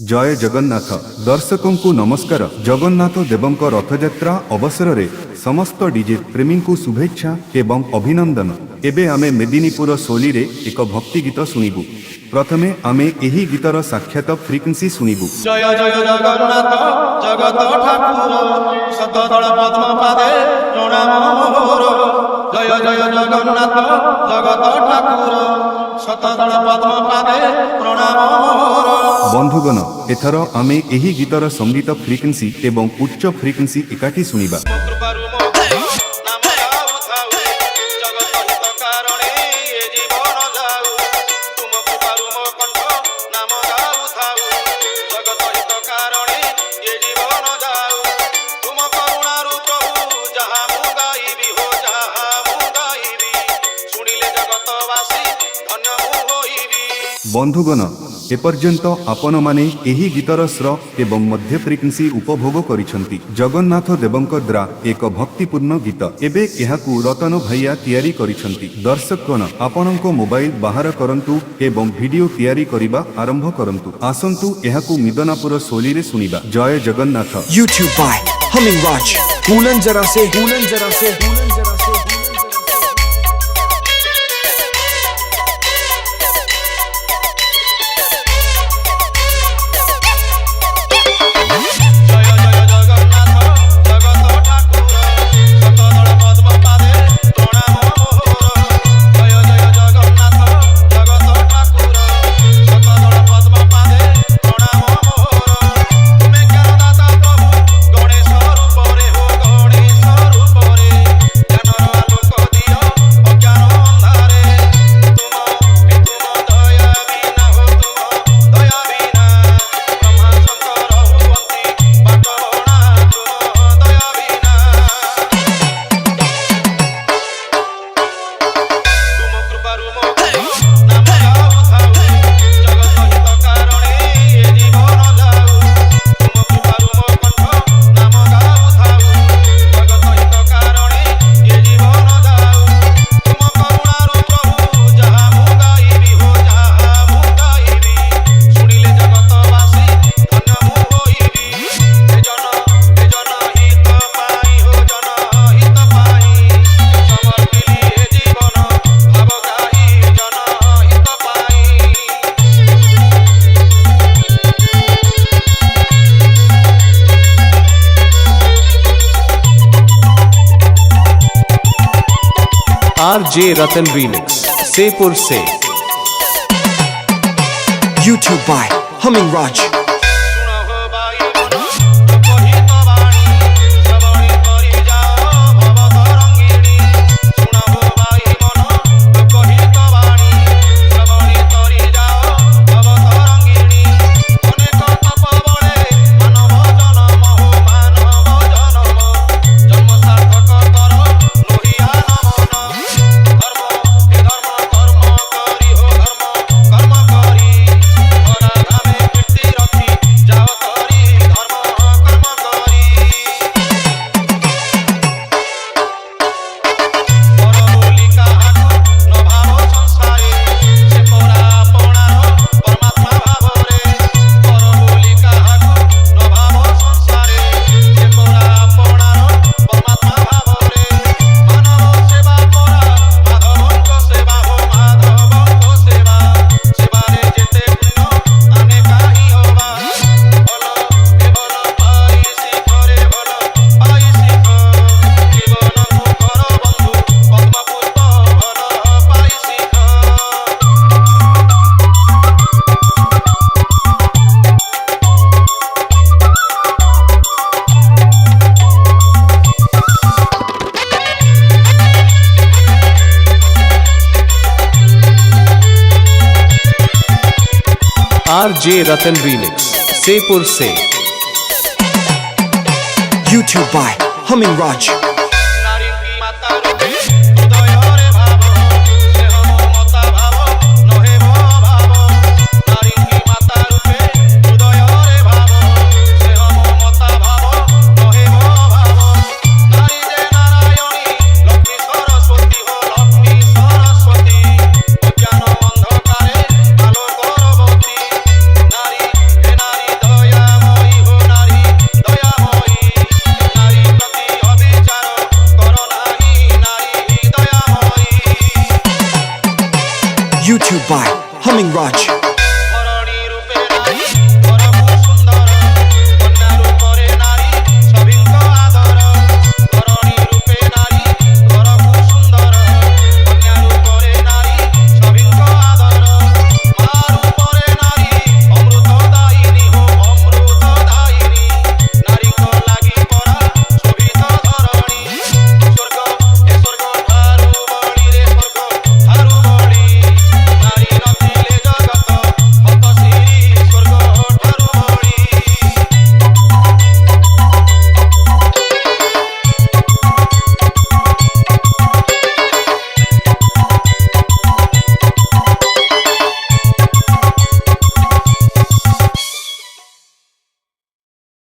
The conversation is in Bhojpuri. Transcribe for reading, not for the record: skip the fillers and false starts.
जय जगन्नाथ दर्शकों को नमस्कार। जगन्नाथ देवं रथयात्रा अवसर में समस्त डीजे प्रेमी को शुभेच्छा एवं अभिनंदन। एबे आमे मेदिनीपुर सोली रे एक भक्ति गीत शुणिबु। प्रथमे आमे एही गीतर साक्षात फ्रिक्वेंसी शुणिबु। जय जय जगन्नाथ जगत ठाकुर शतदल पद्म पादे प्रणाम मोर। जय जय जगन्नाथ जगत ठाकुर शतदल पद्म पादे प्रणाम मोर। बंधुगण एथर आमे एही गीतर संगीत फ्रिक्वेंसी एवं उच्च फ्रिक्वेंसी एकाठी शुणिबा। बंधुगण एपर्यंत आपण माने एही गीतर स्वर एवं मध्य फ्रिक्वेंसी उपभोग करिसंती। जगन्नाथ देवंक द्वारा एक भक्तिपूर्ण गीत एबे एहाकू रतन भैया तैयारी करिसंती। दर्शकगण आपणको मोबाइल बाहर करंतु एवं वीडियो तैयारी करिबा आरंभ करंतु। आसंतु एहाकू मिदनापुर सोली रे सुनिबा। जय Jagannath. YouTube by Humming Raj। Hulan जरा से हुलन जरा से हुलन जरा से। RJ Ratan Remix सेपुर से। YouTube by Humming Raj। RJ Ratan Remix सेपुर से। YouTube by Humming Raj।